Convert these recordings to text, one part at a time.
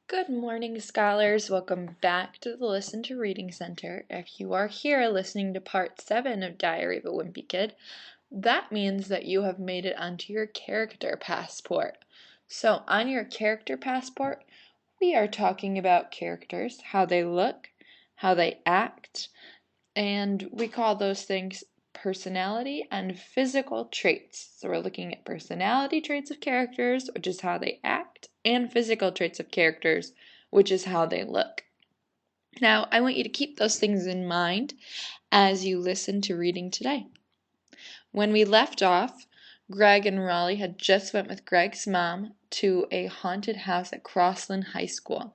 Good morning, scholars. Welcome back to the Listen to Reading Center. If you are here listening to part 7 of Diary of a Wimpy Kid, that means that you have made it onto your character passport. So on your character passport, we are talking about characters, how they look, how they act, and we call those things personality and physical traits. So we're looking at personality traits of characters, which is how they act, and physical traits of characters, which is how they look. Now, I want you to keep those things in mind as you listen to reading today. When we left off, Greg and Raleigh had just went with Greg's mom to a haunted house at Crossland High School,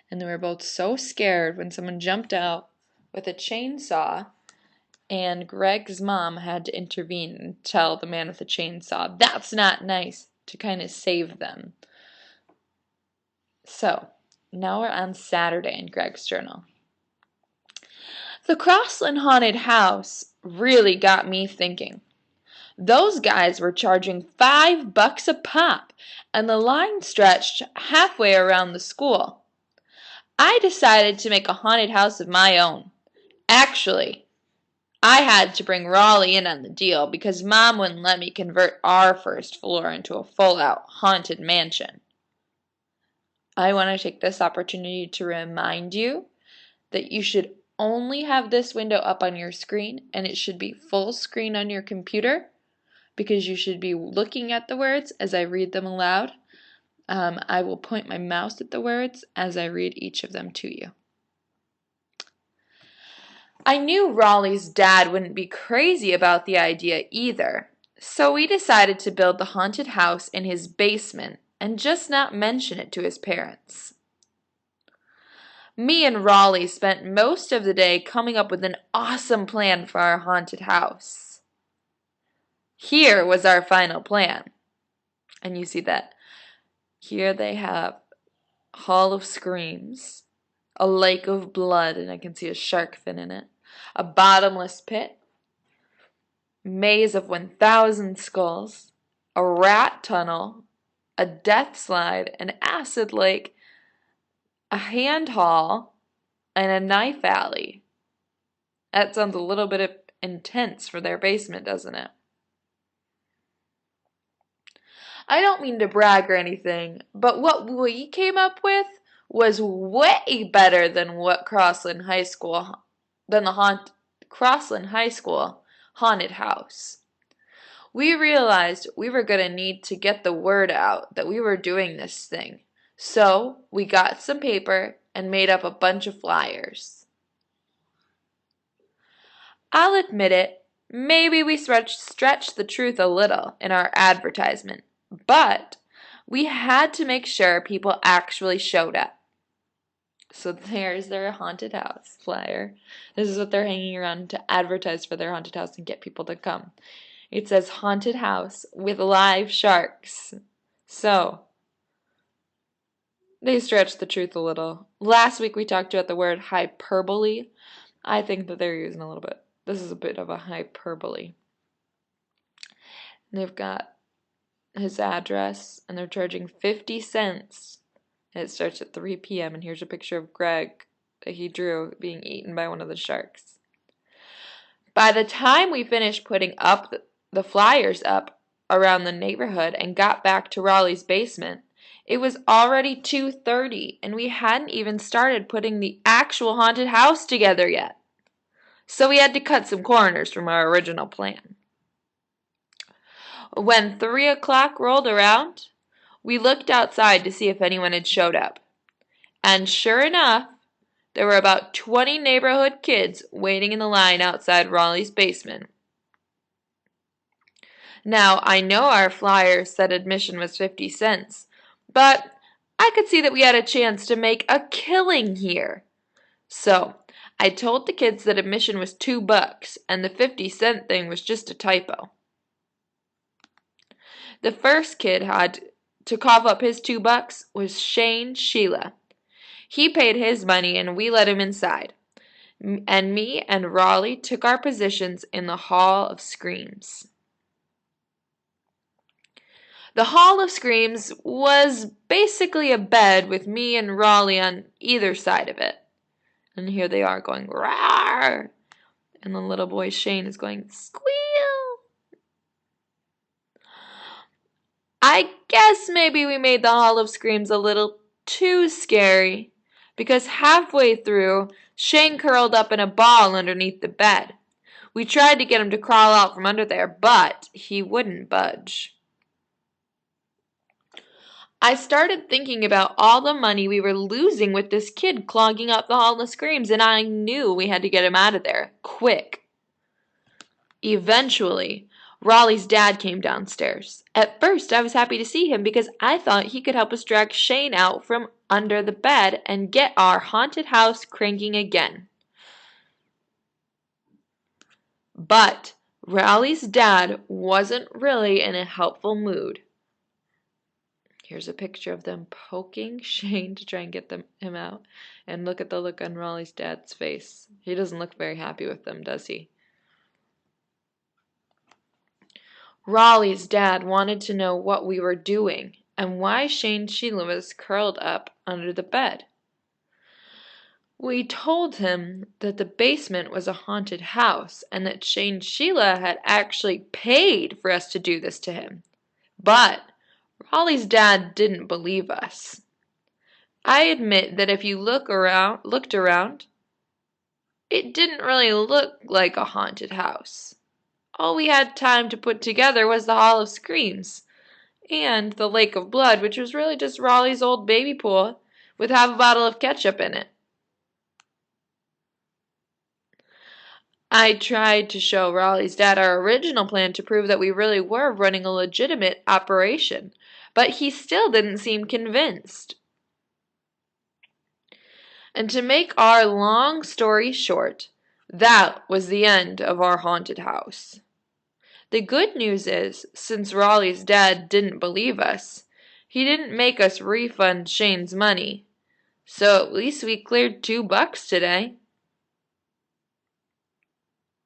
and they were both so scared when someone jumped out with a chainsaw, and Greg's mom had to intervene and tell the man with the chainsaw, "That's not nice," to kind of save them. So, now we're on Saturday in Greg's journal. The Crossland haunted house really got me thinking. Those guys were charging $5 a pop, and the line stretched halfway around the school. I decided to make a haunted house of my own. Actually, I had to bring Raleigh in on the deal because Mom wouldn't let me convert our first floor into a full-out haunted mansion. I want to take this opportunity to remind you that you should only have this window up on your screen, and it should be full screen on your computer because you should be looking at the words as I read them aloud. I will point my mouse at the words as I read each of them to you. I knew Raleigh's dad wouldn't be crazy about the idea either, so we decided to build the haunted house in his basement and just not mention it to his parents. Me and Raleigh spent most of the day coming up with an awesome plan for our haunted house. Here was our final plan. And you see that here they have Hall of Screams, a lake of blood, and I can see a shark fin in it, a bottomless pit, maze of 1,000 skulls, a rat tunnel, a death slide, an acid lake, a hand hall, and a knife alley. That sounds a little bit intense for their basement, doesn't it? I don't mean to brag or anything, but what we came up with was way better than what Crossland High School haunted house. We realized we were going to need to get the word out that we were doing this thing. So we got some paper and made up a bunch of flyers. I'll admit it, maybe we stretched the truth a little in our advertisement, but we had to make sure people actually showed up. So there's their haunted house flyer. This is what they're hanging around to advertise for their haunted house and get people to come. It says haunted house with live sharks. So they stretched the truth a little. Last week we talked about the word hyperbole. I think that they're using a little bit. This is a bit of a hyperbole. And they've got his address, and they're charging 50 cents. And it starts at 3 p.m., and here's a picture of Greg that he drew being eaten by one of the sharks. By the time we finished putting up the flyers up around the neighborhood and got back to Raleigh's basement, it was already 2:30, and we hadn't even started putting the actual haunted house together yet. So we had to cut some corners from our original plan. When 3 o'clock rolled around, we looked outside to see if anyone had showed up. And sure enough, there were about 20 neighborhood kids waiting in the line outside Raleigh's basement. Now, I know our flyer said admission was 50 cents, but I could see that we had a chance to make a killing here. So, I told the kids that admission was $2 and the 50-cent thing was just a typo. The first kid had to cough up his $2 was Shane Sheila. He paid his money and we let him inside. And me and Raleigh took our positions in the Hall of Screams. The Hall of Screams was basically a bed with me and Raleigh on either side of it. And here they are going, "Rawr!" And the little boy Shane is going, "Squeal!" I guess maybe we made the Hall of Screams a little too scary, because halfway through, Shane curled up in a ball underneath the bed. We tried to get him to crawl out from under there, but he wouldn't budge. I started thinking about all the money we were losing with this kid clogging up the Hall of Screams, and I knew we had to get him out of there, quick. Eventually, Raleigh's dad came downstairs. At first, I was happy to see him because I thought he could help us drag Shane out from under the bed and get our haunted house cranking again. But Raleigh's dad wasn't really in a helpful mood. Here's a picture of them poking Shane to try and get him out. And look at the look on Raleigh's dad's face. He doesn't look very happy with them, does he? Raleigh's dad wanted to know what we were doing and why Shane Sheila was curled up under the bed. We told him that the basement was a haunted house and that Shane Sheila had actually paid for us to do this to him. But Raleigh's dad didn't believe us. I admit that if you looked around, it didn't really look like a haunted house. All we had time to put together was the Hall of Screams and the Lake of Blood, which was really just Raleigh's old baby pool with half a bottle of ketchup in it. I tried to show Raleigh's dad our original plan to prove that we really were running a legitimate operation, but he still didn't seem convinced. And to make our long story short, that was the end of our haunted house. The good news is, since Raleigh's dad didn't believe us, he didn't make us refund Shane's money. So at least we cleared $2 today.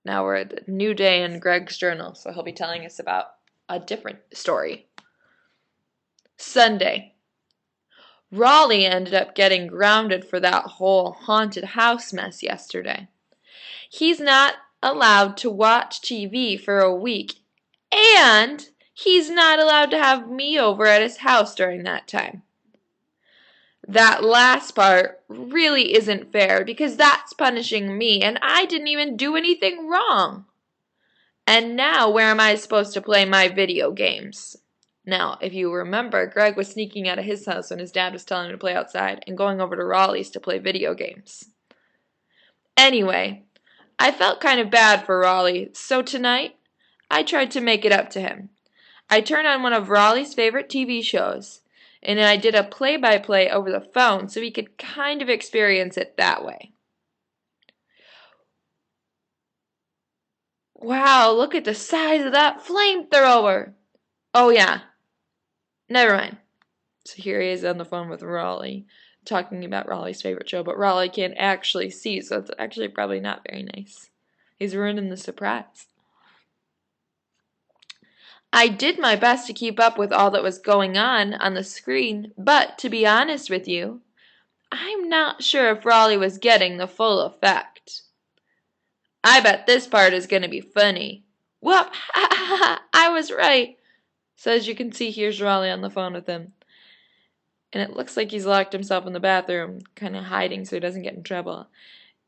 Now we're at a new day in Greg's journal, so he'll be telling us about a different story. Sunday. Raleigh ended up getting grounded for that whole haunted house mess yesterday. He's not allowed to watch TV for a week, and he's not allowed to have me over at his house during that time. That last part really isn't fair because that's punishing me, and I didn't even do anything wrong. And now where am I supposed to play my video games? Now, if you remember, Greg was sneaking out of his house when his dad was telling him to play outside and going over to Raleigh's to play video games. Anyway, I felt kind of bad for Raleigh, so tonight I tried to make it up to him. I turned on one of Raleigh's favorite TV shows, and I did a play-by-play over the phone so he could kind of experience it that way. Wow, look at the size of that flamethrower! Oh yeah, never mind. So here he is on the phone with Raleigh, talking about Raleigh's favorite show, but Raleigh can't actually see, so it's actually probably not very nice. He's ruining the surprise. I did my best to keep up with all that was going on the screen, but to be honest with you, I'm not sure if Raleigh was getting the full effect. I bet this part is going to be funny. Whoop! I was right. So as you can see, here's Raleigh on the phone with him. And it looks like he's locked himself in the bathroom, kind of hiding so he doesn't get in trouble.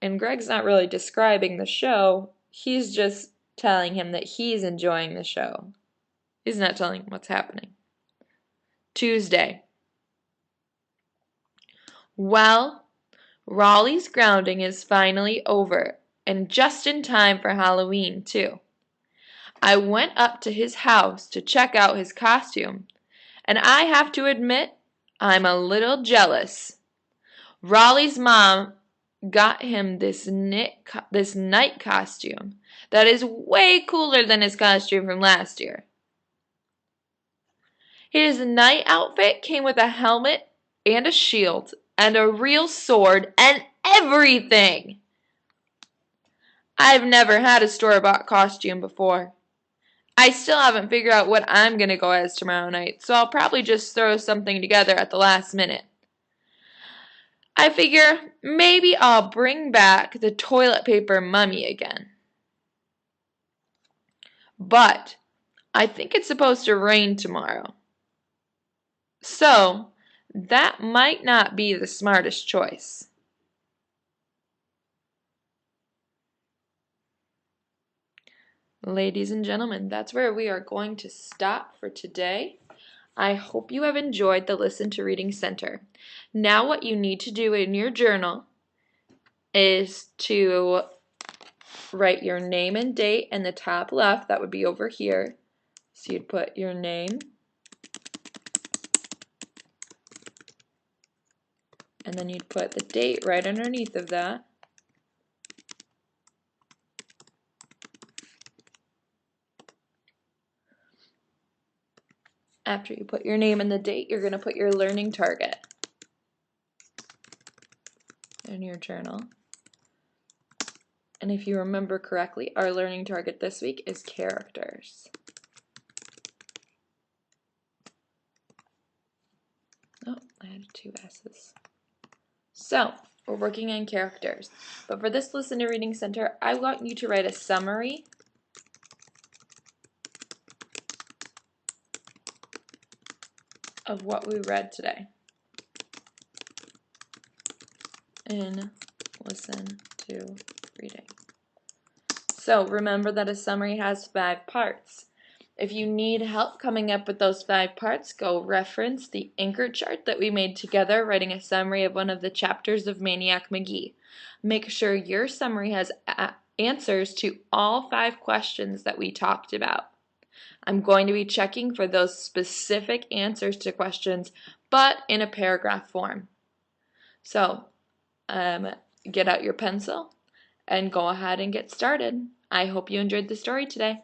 And Greg's not really describing the show. He's just telling him that he's enjoying the show. He's not telling him what's happening. Tuesday. Well, Raleigh's grounding is finally over, and just in time for Halloween, too. I went up to his house to check out his costume, and I have to admit, I'm a little jealous. Raleigh's mom got him this night costume that is way cooler than his costume from last year. His night outfit came with a helmet and a shield and a real sword and everything. I've never had a store-bought costume before. I still haven't figured out what I'm going to go as tomorrow night, so I'll probably just throw something together at the last minute. I figure maybe I'll bring back the toilet paper mummy again. But I think it's supposed to rain tomorrow. So that might not be the smartest choice. Ladies and gentlemen, that's where we are going to stop for today. I hope you have enjoyed the Listen to Reading Center. Now what you need to do in your journal is to write your name and date in the top left. That would be over here. So you'd put your name, and then you'd put the date right underneath of that. After you put your name and the date, you're going to put your learning target in your journal. And if you remember correctly, our learning target this week is characters. Oh, I had 2 S's. So, we're working on characters. But for this Listen to Reading Center, I want you to write a summary of what we read today in Listen to Reading. So remember that a summary has 5 parts. If you need help coming up with those 5 parts, go reference the anchor chart that we made together writing a summary of one of the chapters of Maniac McGee. Make sure your summary has answers to all 5 questions that we talked about. I'm going to be checking for those specific answers to questions, but in a paragraph form. So, get out your pencil and go ahead and get started. I hope you enjoyed the story today.